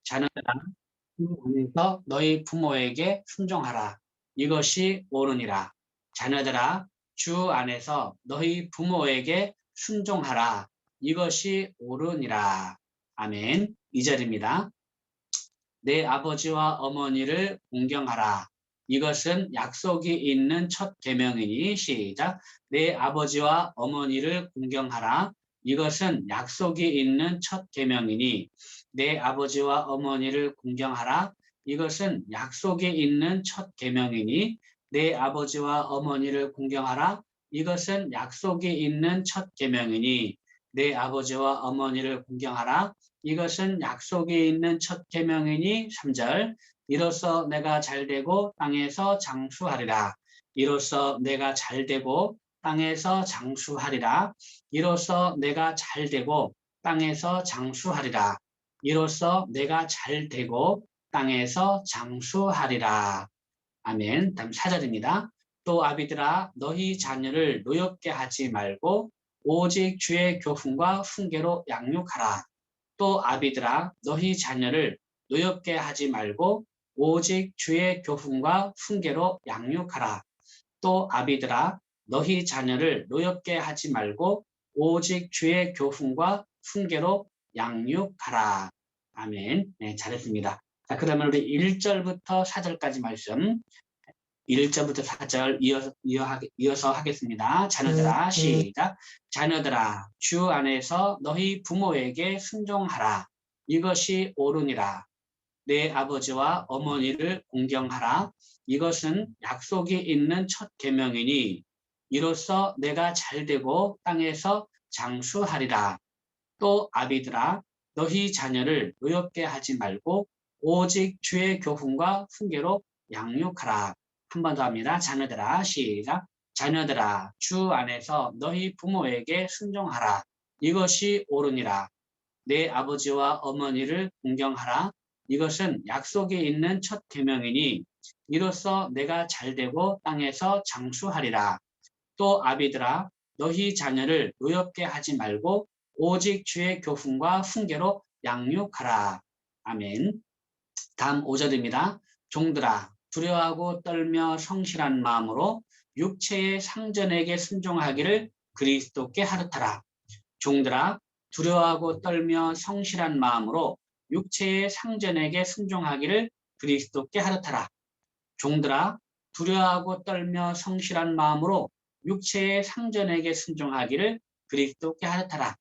자녀들아, 주 안에서 너희 부모에게 순종하라. 이것이 옳으니라. 자녀들아, 주 안에서 너희 부모에게 순종하라. 이것이 옳으니라. 아멘. 2절입니다. 내 아버지와 어머니를 공경하라. 이것은 약속이 있는 첫 계명이니 시작. 내 아버지와 어머니를 공경하라. 이것은 약속이 있는 첫 계명이니 내 아버지와 어머니를 공경하라. 이것은 약속이 있는 첫 계명이니 내 아버지와 어머니를 공경하라. 이것은 약속이 있는 첫 계명이니 내 아버지와 어머니를 공경하라. 이것은 약속이 있는 첫 계명이니 3절 이로써 내가 잘되고 땅에서 장수하리라. 이로써 내가 잘되고 땅에서 장수하리라. 이로써 내가 잘되고 땅에서 장수하리라. 이로써 내가 잘되고 땅에서 장수하리라. 아멘. 다음 4절입니다. 또 아비들아 너희 자녀를 노엽게 하지 말고 오직 주의 교훈과 훈계로 양육하라. 또 아비들아 너희 자녀를 노엽게 하지 말고 오직 주의 교훈과 훈계로 양육하라. 또 아비들아 너희 자녀를 노엽게 하지 말고 오직 주의 교훈과 훈계로 양육하라. 아멘. 네, 잘했습니다. 자, 그러면 우리 1절부터 4절까지 말씀 1절부터 4절 이어서 하겠습니다. 자녀들아 시작. 자녀들아 주 안에서 너희 부모에게 순종하라. 이것이 옳으니라. 내 아버지와 어머니를 공경하라. 이것은 약속이 있는 첫 계명이니 이로써 내가 잘되고 땅에서 장수하리라. 또 아비들아 너희 자녀를 노엽게 하지 말고 오직 주의 교훈과 훈계로 양육하라. 한 번 더 합니다. 자녀들아 시작. 자녀들아 주 안에서 너희 부모에게 순종하라. 이것이 옳으니라. 내 아버지와 어머니를 공경하라. 이것은 약속이 있는 첫 계명이니 이로써 내가 잘되고 땅에서 장수하리라. 또 아비들아 너희 자녀를 노엽게 하지 말고 오직 주의 교훈과 훈계로 양육하라. 아멘. 다음 5절입니다. 종들아 두려워하고 떨며 성실한 마음으로 육체의 상전에게 순종하기를 그리스도께 하듯하라. 종들아 두려워하고 떨며 성실한 마음으로 육체의 상전에게 순종하기를 그리스도께 하듯하라. 종들아 두려워하고 떨며 성실한 마음으로 육체의 상전에게 순종하기를 그리스도께 하듯하라.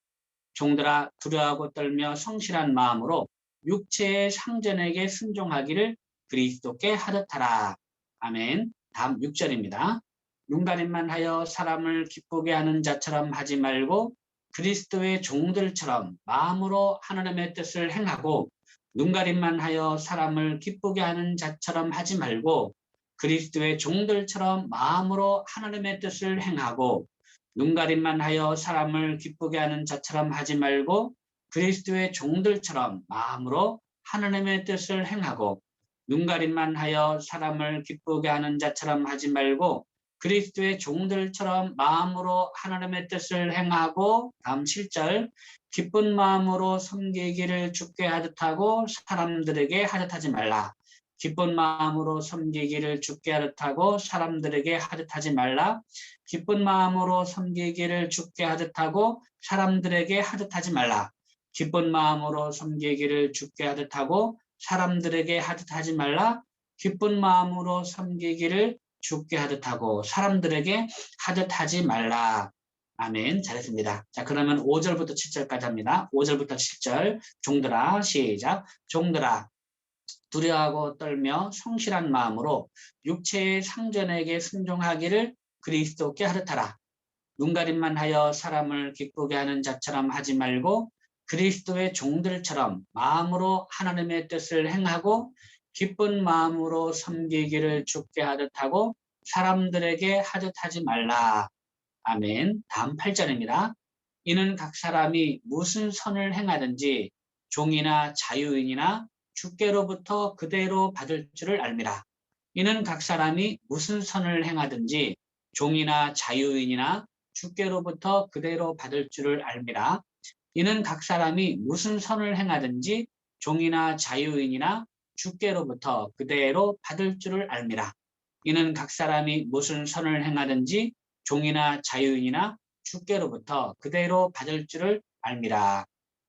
종들아 두려워하고 떨며 성실한 마음으로 육체의 상전에게 순종하기를 그리스도께 하듯하라. 아멘. 다음 6절입니다. 눈가림만 하여 사람을 기쁘게 하는 자처럼 하지 말고 그리스도의 종들처럼 마음으로 하나님의 뜻을 행하고 눈가림만 하여 사람을 기쁘게 하는 자처럼 하지 말고 그리스도의 종들처럼 마음으로 하나님의 뜻을 행하고 눈가림만 하여 사람을 기쁘게 하는 자처럼 하지 말고 그리스도의 종들처럼 마음으로 하나님의 뜻을 행하고 눈가림만 하여 사람을 기쁘게 하는 자처럼 하지 말고 그리스도의 종들처럼 마음으로 하나님의 뜻을 행하고 다음 7절 기쁜 마음으로 섬기기를 주께 하듯하고 사람들에게 하듯하지 말라. 기쁜 마음으로 섬기기를 주께 하듯하고 사람들에게 하듯하지 말라. 기쁜 마음으로 섬기기를 주께 하듯하고 사람들에게 하듯하지 말라. 기쁜 마음으로 섬기기를 주께 하듯하고 사람들에게 하듯하지 말라. 기쁜 마음으로 섬기기를 주께 하듯하고 사람들에게 하듯하지 말라. 아멘. 잘했습니다. 자, 그러면 5절부터 7절까지 합니다. 5절부터 7절 종들아 시작. 종들아 두려워하고 떨며 성실한 마음으로 육체의 상전에게 순종하기를 그리스도께 하듯하라. 눈가림만 하여 사람을 기쁘게 하는 자처럼 하지 말고 그리스도의 종들처럼 마음으로 하나님의 뜻을 행하고 기쁜 마음으로 섬기기를 주께 하듯하고 사람들에게 하듯하지 말라. 아멘. 다음 8절입니다. 이는 각 사람이 무슨 선을 행하든지 종이나 자유인이나 주께로부터 그대로 받을 줄을 알미라. 이는 각 사람이 무슨 선을 행하든지 종이나 자유인이나 주께로부터 그대로 받을 줄을 알미라. 이는 각 사람이 무슨 선을 행하든지 종이나 자유인이나 주께로부터 그대로 받을 줄을 알미라. 이는 각 사람이 무슨 선을 행하든지 종이나 자유인이나 주께로부터 그대로 받을 줄을 알미라.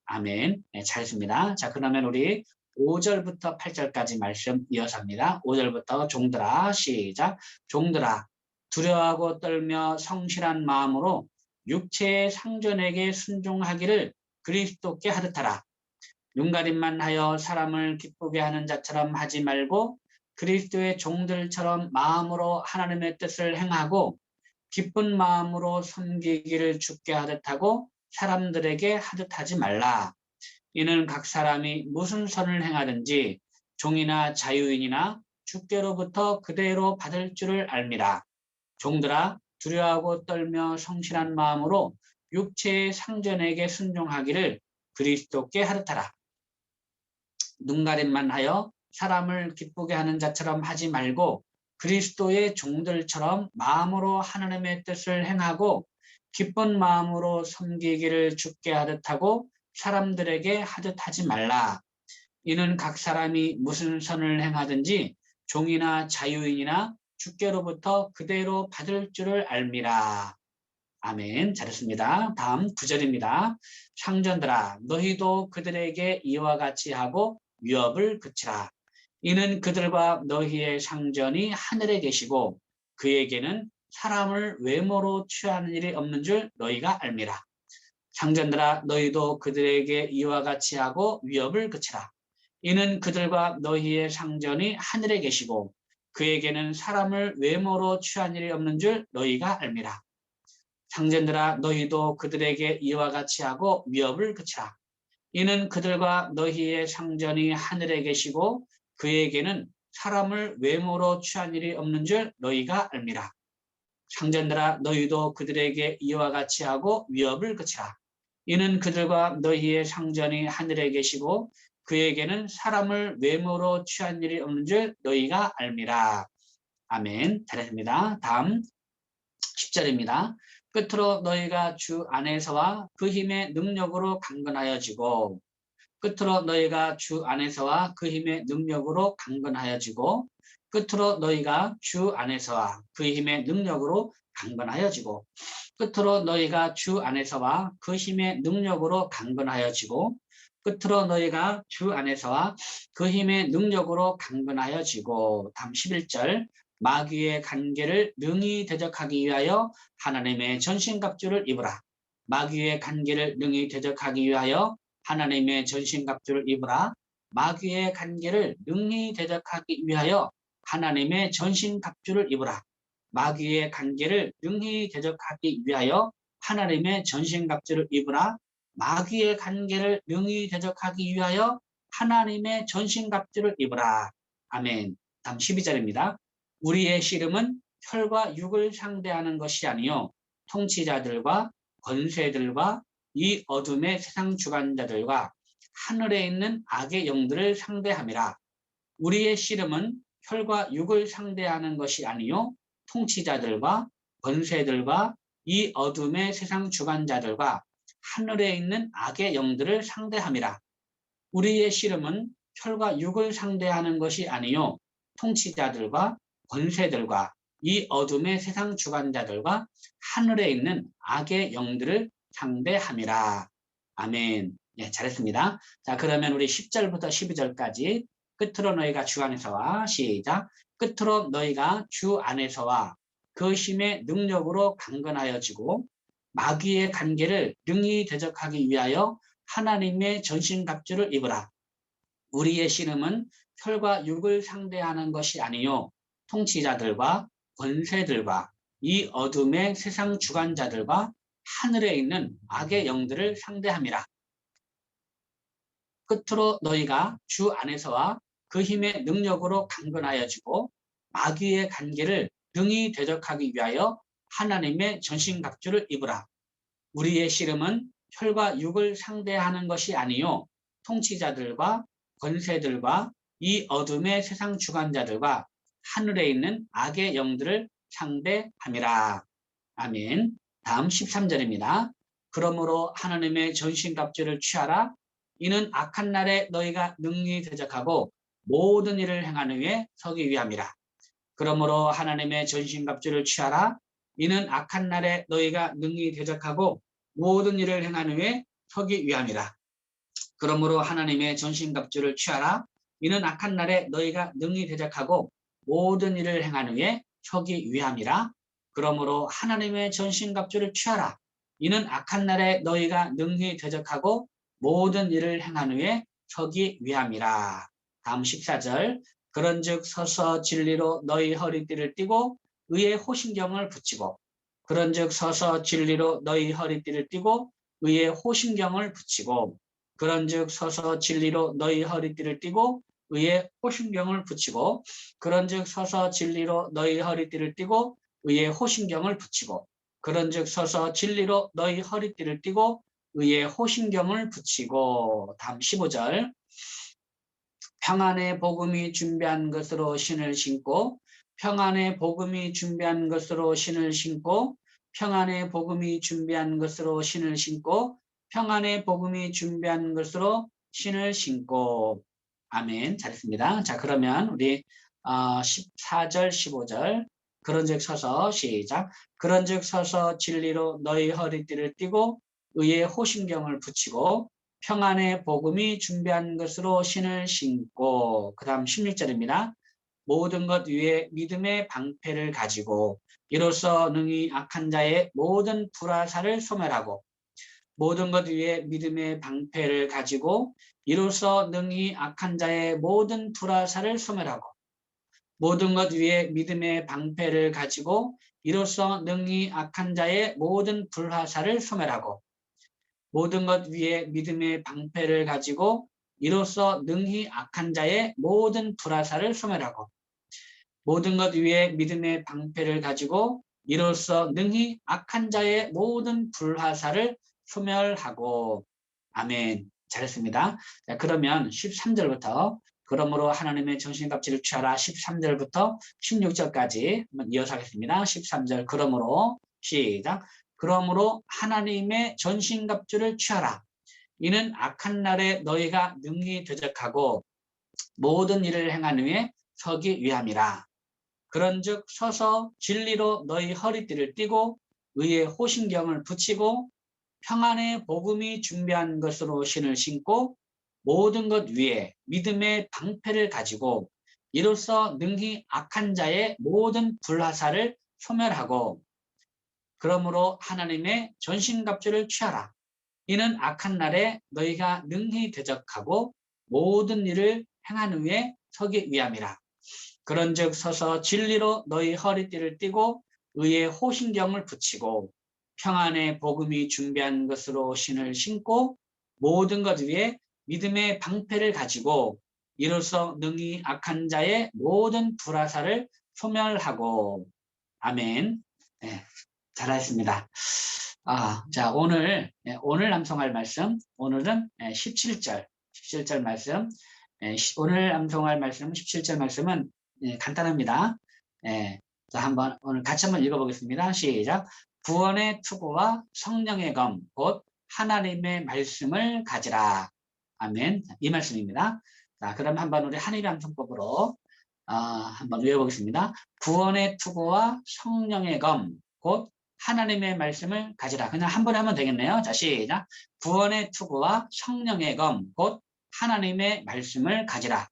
아멘. 네, 잘했습니다. 자, 그러면 우리 5절부터 8절까지 말씀 이어서 합니다. 5절부터 종들아, 시작. 종들아, 두려워하고 떨며 성실한 마음으로 육체의 상전에게 순종하기를 그리스도께 하듯 하라. 눈가림만 하여 사람을 기쁘게 하는 자처럼 하지 말고 그리스도의 종들처럼 마음으로 하나님의 뜻을 행하고 기쁜 마음으로 섬기기를 주께 하듯 하고 사람들에게 하듯 하지 말라. 이는 각 사람이 무슨 선을 행하든지 종이나 자유인이나 주께로부터 그대로 받을 줄을 알미라. 종들아, 두려워하고 떨며 성실한 마음으로 육체의 상전에게 순종하기를 그리스도께 하듯 하라. 눈가림만 하여 사람을 기쁘게 하는 자처럼 하지 말고 그리스도의 종들처럼 마음으로 하나님의 뜻을 행하고 기쁜 마음으로 섬기기를 주께 하듯 하고 사람들에게 하듯 하지 말라. 이는 각 사람이 무슨 선을 행하든지 종이나 자유인이나 주께로부터 그대로 받을 줄을 알미라. 아멘. 잘했습니다. 다음 9절입니다. 상전들아, 너희도 그들에게 이와 같이 하고 위협을 그치라. 이는 그들과 너희의 상전이 하늘에 계시고 그에게는 사람을 외모로 취하는 일이 없는 줄 너희가 알미라. 상전들아, 너희도 그들에게 이와 같이 하고 위협을 그치라. 이는 그들과 너희의 상전이 하늘에 계시고 그에게는 사람을 외모로 취한 일이 없는 줄 너희가 알미라. 상전들아, 너희도 그들에게 이와 같이 하고 위협을 그치라. 이는 그들과 너희의 상전이 하늘에 계시고 그에게는 사람을 외모로 취한 일이 없는 줄 너희가 알미라. 상전들아, 너희도 그들에게 이와 같이 하고 위협을 그치라. 이는 그들과 너희의 상전이 하늘에 계시고 그에게는 사람을 외모로 취한 일이 없는 줄 너희가 알미라. 아멘. 잘했습니다. 다음 10절입니다. 끝으로 너희가 주 안에서와 그 힘의 능력으로 강건하여지고 끝으로 너희가 주 안에서와 그 힘의 능력으로 강건하여지고 끝으로 너희가 주 안에서와 그 힘의 능력으로 강건하여지고 끝으로 너희가 주 안에서와 그 힘의 능력으로 강건하여지고 끝으로 너희가 주 안에서와 그 힘의 능력으로 강건하여지고 다음 11절 마귀의 관계를 능히 대적하기 위하여 하나님의 전신갑주를 입으라. 마귀의 관계를 능히 대적하기 위하여 하나님의 전신갑주를 입으라. 마귀의 관계를 능히 대적하기 위하여 하나님의 전신갑주를 입으라. 마귀의 관계를 능히 대적하기 위하여 하나님의 전신갑주를 입으라. 마귀의 관계를 능히 대적하기 위하여 하나님의 전신갑주를 입으라. 아멘. 다음 12절입니다. 우리의 씨름은 혈과 육을 상대하는 것이 아니요 통치자들과 권세들과 이 어둠의 세상 주관자들과 하늘에 있는 악의 영들을 상대함이라. 우리의 씨름은 혈과 육을 상대하는 것이 아니요 통치자들과 권세들과 이 어둠의 세상 주관자들과 하늘에 있는 악의 영들을 상대함이라. 우리의 씨름은 혈과 육을 상대하는 것이 아니요 통치자들과 권세들과 이 어둠의 세상 주관자들과 하늘에 있는 악의 영들을 상대함이라. 아멘. 네, 잘했습니다. 자, 그러면 우리 10절부터 12절까지 끝으로 너희가 주 안에서와 시작. 끝으로 너희가 주 안에서와 그 힘의 능력으로 강건하여지고 마귀의 관계를 능히 대적하기 위하여 하나님의 전신갑주를 입으라. 우리의 씨름은 혈과 육을 상대하는 것이 아니요 통치자들과 권세들과 이 어둠의 세상 주관자들과 하늘에 있는 악의 영들을 상대함이라. 끝으로 너희가 주 안에서와 그 힘의 능력으로 강건하여지고 마귀의 관계를 능히 대적하기 위하여 하나님의 전신갑주를 입으라. 우리의 씨름은 혈과 육을 상대하는 것이 아니요 통치자들과 권세들과 이 어둠의 세상 주관자들과 하늘에 있는 악의 영들을 상대함이라. 아멘. 다음 13절입니다. 그러므로 하나님의 전신갑주를 취하라. 이는 악한 날에 너희가 능히 대적하고 모든 일을 행하는 후에 서기 위함이라. 그러므로 하나님의 전신갑주를 취하라. 이는 악한 날에 너희가 능히 대적하고 모든 일을 행한 후에 서기 위함이라. 그러므로 하나님의 전신갑주를 취하라. 이는 악한 날에 너희가 능히 대적하고 모든 일을 행한 후에 서기 위함이라. 그러므로 하나님의 전신갑주를 취하라. 이는 악한 날에 너희가 능히 대적하고 모든 일을 행한 후에 서기 위함이라. 다음 14절. 그런즉 서서 진리로 너희 허리띠를 띠고 의의 호신경을 붙이고, 그런즉 서서 진리로 너희 허리띠를 띠고 의의 호신경을 붙이고, 그런즉 서서 진리로 너희 허리띠를 띠고 의의 호신경을 붙이고, 그런즉 서서 진리로 너희 허리띠를 띠고 의의 호신경을 붙이고, 그런즉 서서 진리로 너희 허리띠를 띠고 의의 호신경을 붙이고. 다음 15절. 평안의 복음이 준비한 것으로 신을 신고, 평안의 복음이 준비한 것으로 신을 신고, 평안의 복음이 준비한 것으로 신을 신고, 평안의 복음이 준비한 것으로 신을 신고. 아멘. 잘했습니다. 자, 그러면 우리 14절, 15절. 그런즉 서서 시작. 그런즉 서서 진리로 너희 허리띠를 띠고 의의 호신경을 붙이고 평안의 복음이 준비한 것으로 신을 신고. 그 다음 16절입니다. 모든 것 위에 믿음의 방패를 가지고 이로써 능히 악한 자의 모든 불화살을 소멸하고, 모든 것 위에 믿음의 방패를 가지고 이로써 능히 악한 자의 모든 불화살을 소멸하고, 모든 것 위에 믿음의 방패를 가지고 이로써 능히 악한 자의 모든 불화살을 소멸하고, 모든 것 위에 믿음의 방패를 가지고 이로써 능히 악한 자의 모든 불화살을 소멸하고, 모든 것 위에 믿음의 방패를 가지고 이로써 능히 악한 자의 모든 불화살을 소멸하고. 아멘. 잘했습니다. 자, 그러면 13절부터 그러므로 하나님의 정신갑주를 취하라. 13절부터 16절까지 한번 이어서 하겠습니다. 13절. 그러므로 시작. 그러므로 하나님의 전신갑주를 취하라. 이는 악한 날에 너희가 능히 대적하고 모든 일을 행한 후에 서기 위함이라. 그런즉 서서 진리로 너희 허리띠를 띠고 의의 호신경을 붙이고 평안의 복음이 준비한 것으로 신을 신고 모든 것 위에 믿음의 방패를 가지고 이로써 능히 악한 자의 모든 불화살을 소멸하고, 그러므로 하나님의 전신갑주를 취하라. 이는 악한 날에 너희가 능히 대적하고 모든 일을 행한 후에 서기 위함이라. 그런즉 서서 진리로 너희 허리띠를 띠고 의의 호신경을 붙이고 평안의 복음이 준비한 것으로 신을 신고 모든 것 위에 믿음의 방패를 가지고 이로써 능히 악한 자의 모든 불화살을 소멸하고. 아멘. 네, 잘하셨습니다. 자, 오늘 낭송할 말씀, 오늘은 17절 말씀. 오늘 낭송할 말씀, 17절 말씀은 간단합니다. 자, 오늘 같이 한번 읽어보겠습니다. 시작. 구원의 투구와 성령의 검, 곧 하나님의 말씀을 가지라. 아멘. 이 말씀입니다. 자, 그럼 한번 우리 한입 암송법으로 한번 외워보겠습니다. 구원의 투구와 성령의 검, 곧 하나님의 말씀을 가지라. 그냥 한 번에 하면 되겠네요. 자, 시작. 구원의 투구와 성령의 검, 곧 하나님의 말씀을 가지라.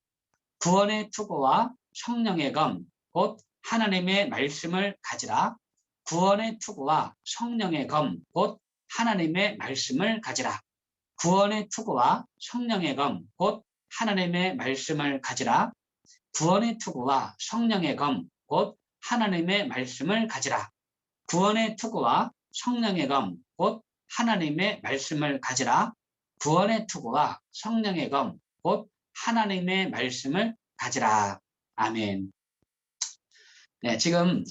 구원의 투구와 성령의 검, 곧 하나님의 말씀을 가지라. 구원의 투구와 성령의 검, 곧 하나님의 말씀을 가지라. 구원의 투구와 성령의 검, 곧 하나님의 말씀을 가지라. 구원의 투구와 성령의 검, 곧 하나님의 말씀을 가지라. 구원의 투구와 성령의 검, 곧 하나님의 말씀을 가지라. 구원의 투구와 성령의 검, 곧 하나님의 말씀을 가지라. 아멘. 네, 지금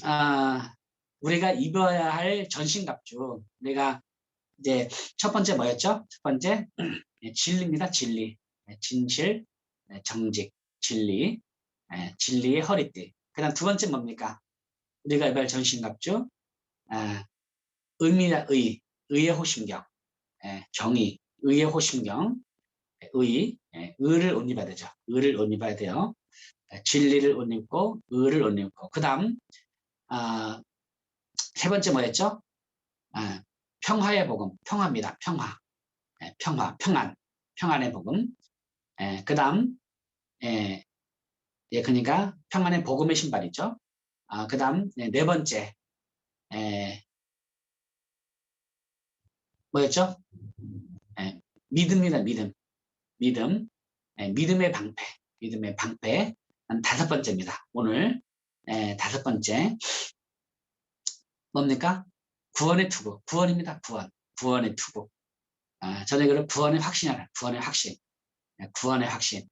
우리가 입어야 할 전신갑주, 우리가 이제 첫 번째 뭐였죠? 첫 번째 진리입니다. 진리, 진실, 정직, 진리, 진리의 허리띠. 그다음 두 번째 뭡니까? 우리가 입어야 할 전신갑주, 의미나 의의 호심경, 정의, 의의 호심경, 의를 옷 입어야 되죠. 의를 옷 입어야 돼요. 진리를 옷 입고 의를 옷 입고 그 다음 세 번째 뭐였죠? 평화의 복음, 평화입니다. 평화, 평안, 평안의 복음. 그 다음 그러니까 평안의 복음의 신발이죠. 그 다음 네 번째 뭐였죠? 믿음입니다. 믿음, 믿음의 방패, 믿음의 방패. 다섯 번째입니다. 오늘 다섯 번째 뭡니까? 구원의 투구, 구원입니다. 구원의 투구. 저는 이걸 구원의 확신이라, 구원의 확신, 구원의 확신.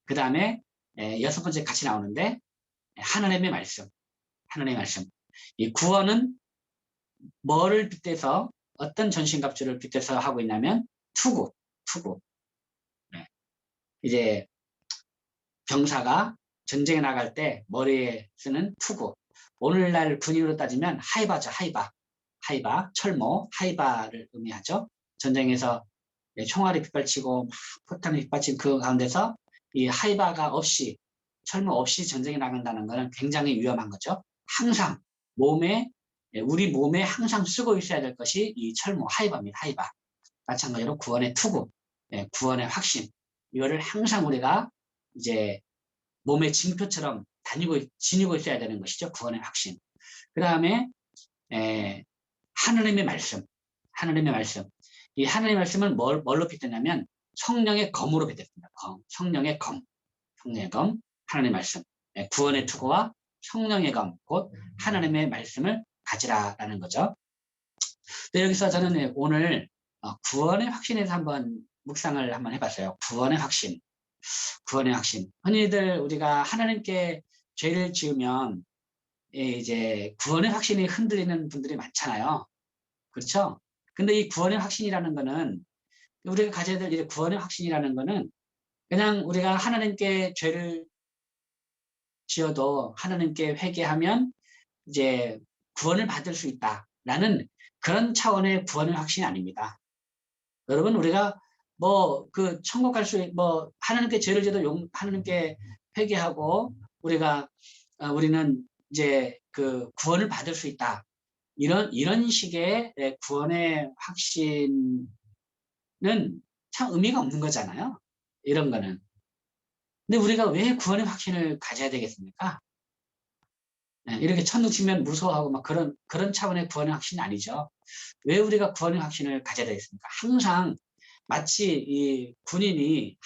그 다음에 여섯 번째 같이 나오는데 하나님의 말씀, 하나님의 말씀. 이 구원은 뭐를 빗대서 어떤 전신갑주를 빗대서 하고 있냐면 투구. 이제 병사가 전쟁에 나갈 때 머리에 쓰는 투구. 오늘날 군인으로 따지면 하이바죠, 하이바, 철모, 하이바를 의미하죠. 전쟁에서 총알이 빗발치고 막 포탄이 빗발친 그 가운데서 이 하이바가 없이, 철모 없이 전쟁에 나간다는 것은 굉장히 위험한 거죠. 항상 우리 몸에 항상 쓰고 있어야 될 것이 이 철모, 하이바입니다. 하이바. 마찬가지로 구원의 투구, 구원의 확신. 이거를 항상 우리가 이제 몸의 징표처럼 지니고 있어야 되는 것이죠. 구원의 확신. 그 다음에 하느님의 말씀. 이 하느님의 말씀은 뭘로 빗대냐면 성령의 검으로 빗댔습니다. 성령의 검, 하나님의 말씀. 구원의 투구와 성령의 검, 곧 하나님의 말씀을 가지라라는 거죠. 네, 여기서 저는 오늘 구원의 확신에서 한번 묵상을 한번 해봤어요. 구원의 확신. 흔히들 우리가 하나님께 죄를 지으면 이제 구원의 확신이 흔들리는 분들이 많잖아요. 그렇죠? 근데 이 구원의 확신이라는 거는 우리가 가져야 될 이제 구원의 확신이라는 거는 그냥 우리가 하나님께 죄를 지어도 하나님께 회개하면 이제 구원을 받을 수 있다라는 그런 차원의 구원의 확신이 아닙니다. 여러분 우리가 그 천국 갈 수 하나님께 죄를 지어도 하나님께 회개하고 우리는 이제 그 구원을 받을 수 있다. 이런 식의 구원의 확신은 참 의미가 없는 거잖아요. 이런 거는. 근데 우리가 왜 구원의 확신을 가져야 되겠습니까? 이렇게 천국 치면 무서워하고 막 그런 차원의 구원의 확신이 아니죠. 왜 우리가 구원의 확신을 가져야 되겠습니까? 항상 마치 이 군인이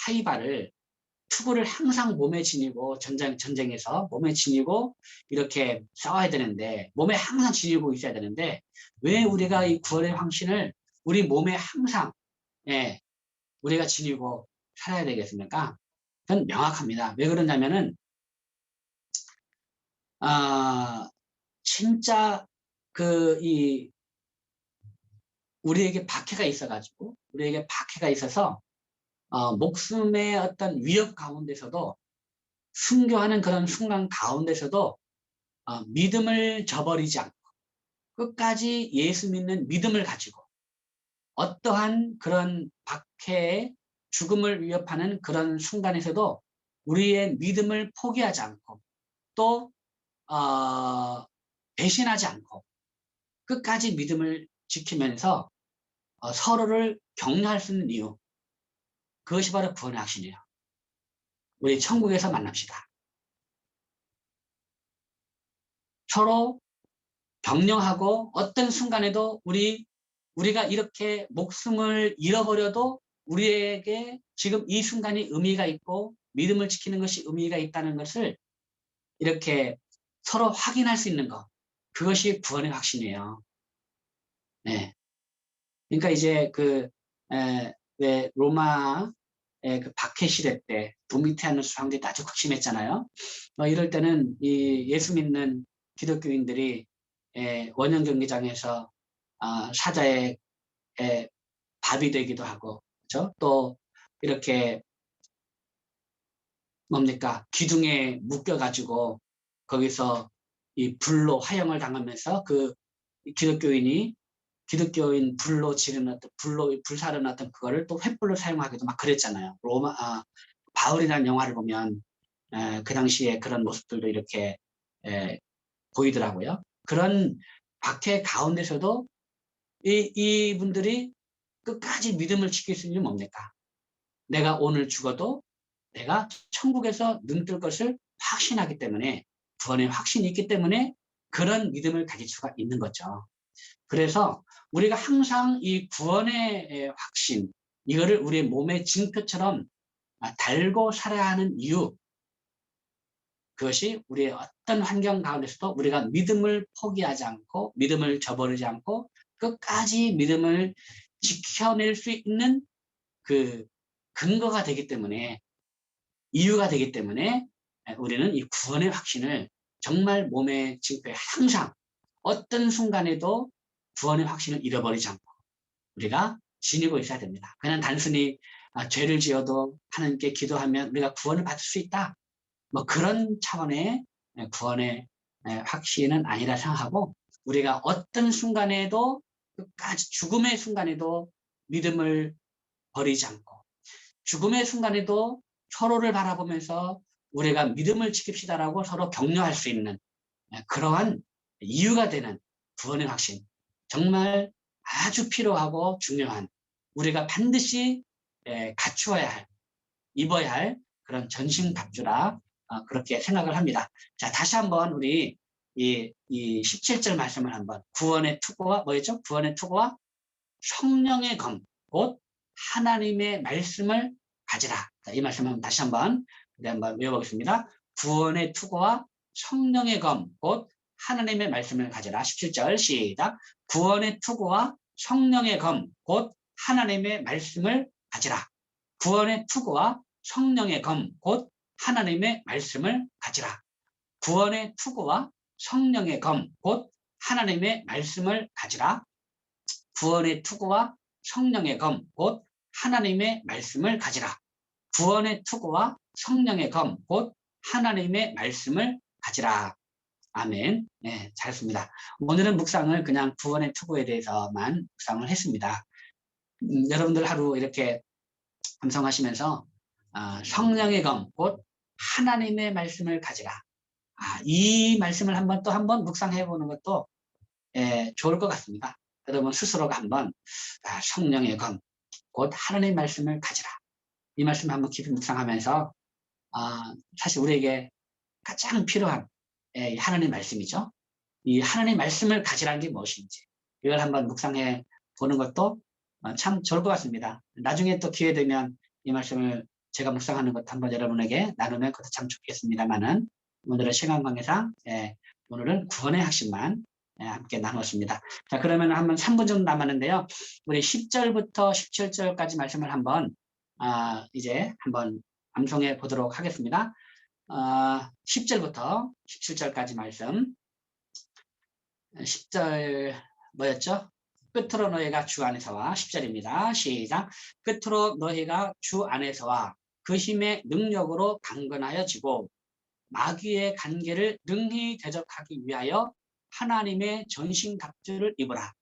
투구를 항상 몸에 지니고 전쟁에서 몸에 지니고 이렇게 싸워야 되는데 몸에 항상 지니고 있어야 되는데 왜 우리가 이 구원의 확신을 우리 몸에 항상 우리가 지니고 살아야 되겠습니까? 그건 명확합니다. 왜 그러냐면은 진짜 우리에게 박해가 있어서 목숨의 어떤 위협 가운데서도 순교하는 그런 순간 가운데서도 믿음을 저버리지 않고 끝까지 예수 믿는 믿음을 가지고 어떠한 그런 박해의 죽음을 위협하는 그런 순간에서도 우리의 믿음을 포기하지 않고 또 배신하지 않고 끝까지 믿음을 지키면서 서로를 격려할 수 있는 이유, 그것이 바로 구원의 확신이에요. 우리 천국에서 만납시다. 서로 격려하고 어떤 순간에도 우리가 이렇게 목숨을 잃어버려도 우리에게 지금 이 순간이 의미가 있고 믿음을 지키는 것이 의미가 있다는 것을 이렇게 서로 확인할 수 있는 것, 그것이 구원의 확신이에요. 네. 그러니까 이제 왜 로마 그 박해 시대 때 도미티아누스 황제가 아주 극심했잖아요. 이럴 때는 이 예수 믿는 기독교인들이 원형 경기장에서 사자의 밥이 되기도 하고, 그렇죠? 또 이렇게 기둥에 묶여가지고 거기서 이 불로 화형을 당하면서 그 기독교인이 기독교인 불로 지르는 불사르는 어떤 그거를 또 횃불로 사용하기도 막 그랬잖아요. 바울이라는 영화를 보면 그 당시에 그런 모습들도 이렇게 보이더라고요. 그런 박해 가운데서도 이분들이 끝까지 믿음을 지킬 수 있는 게 뭡니까? 내가 오늘 죽어도 내가 천국에서 눈뜰 것을 확신하기 때문에, 구원의 확신이 있기 때문에 그런 믿음을 가질 수가 있는 거죠. 그래서 우리가 항상 이 구원의 확신, 이거를 우리의 몸의 징표처럼 달고 살아야 하는 이유, 그것이 우리의 어떤 환경 가운데서도 우리가 믿음을 포기하지 않고 믿음을 저버리지 않고 끝까지 믿음을 지켜낼 수 있는 그 근거가 되기 때문에, 이유가 되기 때문에 우리는 이 구원의 확신을 정말 몸의 징표에 항상 어떤 순간에도 구원의 확신을 잃어버리지 않고 우리가 지니고 있어야 됩니다. 그냥 단순히 죄를 지어도 하나님께 기도하면 우리가 구원을 받을 수 있다, 뭐 그런 차원의 구원의 확신은 아니라 생각하고, 우리가 어떤 순간에도 끝까지 죽음의 순간에도 믿음을 버리지 않고 죽음의 순간에도 서로를 바라보면서 우리가 믿음을 지킵시다라고 서로 격려할 수 있는 그러한 이유가 되는 구원의 확신, 정말 아주 필요하고 중요한, 우리가 반드시 갖추어야 할, 입어야 할 그런 전신갑주라 그렇게 생각을 합니다. 자, 다시 한번 우리 이 17절 말씀을 한번, 구원의 투구와 뭐였죠? 구원의 투구와 성령의 검, 곧 하나님의 말씀을 가지라. 자, 이 말씀 한번 다시 한번 외워보겠습니다. 구원의 투구와 성령의 검, 곧 하나님의 말씀을 가지라. 17절 시작. 구원의 투구와 성령의 검, 곧 하나님의 말씀을 가지라. 구원의 투구와 성령의 검, 곧 하나님의 말씀을 가지라. 구원의 투구와 성령의 검, 곧 하나님의 말씀을 가지라. 구원의 투구와 성령의 검, 곧 하나님의 말씀을 가지라. 구원의 투구와 성령의 검, 곧 하나님의 말씀을 가지라. 아멘. 네, 잘했습니다. 오늘은 묵상을 그냥 구원의 투구에 대해서만 묵상을 했습니다. 여러분들 하루 이렇게 감성하시면서 성령의 검, 곧 하나님의 말씀을 가지라. 이 말씀을 한번 또 한번 묵상해 보는 것도 좋을 것 같습니다. 여러분 스스로가 한번 성령의 검, 곧 하나님의 말씀을 가지라. 이 말씀을 한번 깊이 묵상하면서 사실 우리에게 가장 필요한 하나님의 말씀이죠. 이 하나님의 말씀을 가지라는 게 무엇인지 이걸 한번 묵상해 보는 것도 참 좋을 것 같습니다. 나중에 또 기회 되면 이 말씀을 제가 묵상하는 것 한번 여러분에게 나누면 그것도 참 좋겠습니다만은, 오늘의 시간 관계상 오늘은 구원의 핵심만 함께 나누었습니다. 자, 그러면 한번 3분 정도 남았는데요. 우리 10절부터 17절까지 말씀을 한번 이제 한번 암송해 보도록 하겠습니다. 10절부터 17절까지 말씀. 10절 뭐였죠? 끝으로 너희가 주 안에서와, 10절입니다. 시작. 끝으로 너희가 주 안에서와 그 힘의 능력으로 강건하여지고 마귀의 간계를 능히 대적하기 위하여 하나님의 전신갑주를 입으라.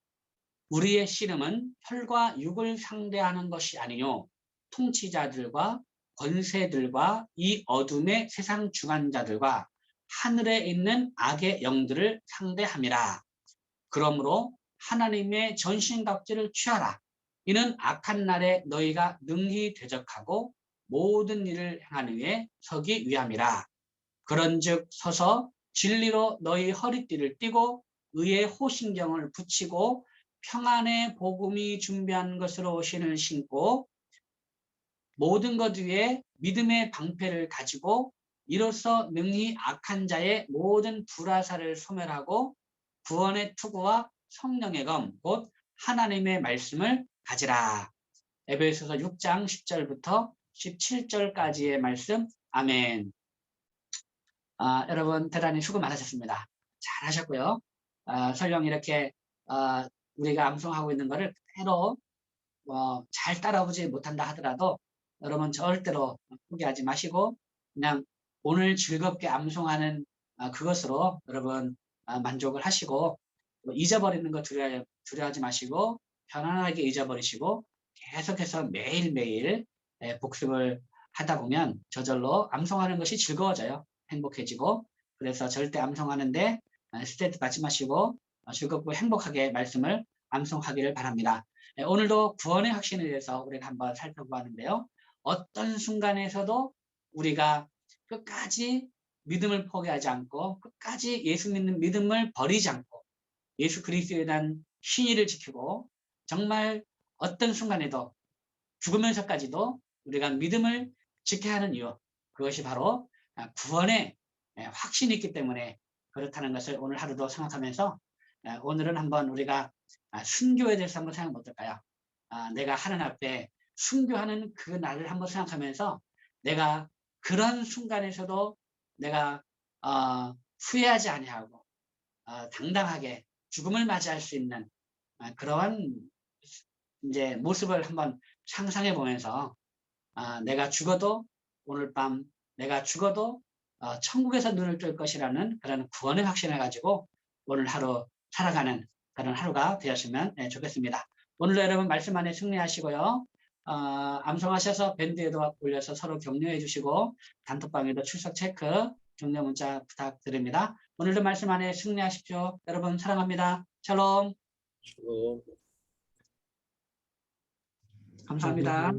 우리의 씨름은 혈과 육을 상대하는 것이 아니요 통치자들과 권세들과 이 어둠의 세상 주관자들과 하늘에 있는 악의 영들을 상대함이라. 그러므로 하나님의 전신갑주를 취하라. 이는 악한 날에 너희가 능히 대적하고 모든 일을 행하는 위에 서기 위함이라. 그런즉 서서 진리로 너희 허리띠를 띠고 의의 호신경을 붙이고 평안의 복음이 준비한 것으로 신을 신고 모든 것 위에 믿음의 방패를 가지고 이로써 능히 악한 자의 모든 불화살을 소멸하고 구원의 투구와 성령의 검, 곧 하나님의 말씀을 가지라. 에베소서 6장 10절부터 17절까지의 말씀. 아멘. 여러분 대단히 수고 많으셨습니다. 잘하셨고요. 설령 이렇게 우리가 암송하고 있는 것을 그대로 잘 따라오지 못한다 하더라도 여러분 절대로 포기하지 마시고 그냥 오늘 즐겁게 암송하는 그것으로 여러분 만족을 하시고 뭐 잊어버리는 거 두려워하지 마시고 편안하게 잊어버리시고 계속해서 매일매일 복습을 하다 보면 저절로 암송하는 것이 즐거워져요. 행복해지고. 그래서 절대 암송하는데 스트레스 받지 마시고 즐겁고 행복하게 말씀을 암송하기를 바랍니다. 오늘도 구원의 확신에 대해서 우리가 한번 살펴보았는데요. 어떤 순간에서도 우리가 끝까지 믿음을 포기하지 않고 끝까지 예수 믿는 믿음을 버리지 않고 예수 그리스도에 대한 신의를 지키고 정말 어떤 순간에도 죽으면서까지도 우리가 믿음을 지켜야 하는 이유, 그것이 바로 구원의 확신이 있기 때문에 그렇다는 것을 오늘 하루도 생각하면서 오늘은 한번 우리가 순교에 대해서 한번 생각해 볼까요? 내가 하나님 앞에 순교하는 그 날을 한번 생각하면서 내가 그런 순간에서도 내가 후회하지 아니하고 당당하게 죽음을 맞이할 수 있는 그러한 이제 모습을 한번 상상해 보면서 내가 죽어도 오늘 밤 내가 죽어도 천국에서 눈을 뜰 것이라는 그런 구원의 확신을 가지고 오늘 하루 살아가는 그런 하루가 되었으면 좋겠습니다. 오늘도 여러분 말씀 안에 승리하시고요. 암송하셔서 밴드에도 올려서 서로 격려해 주시고 단톡방에도 출석 체크 격려 문자 부탁드립니다. 오늘도 말씀 안에 승리하십시오. 여러분 사랑합니다. 샬롬. 감사합니다.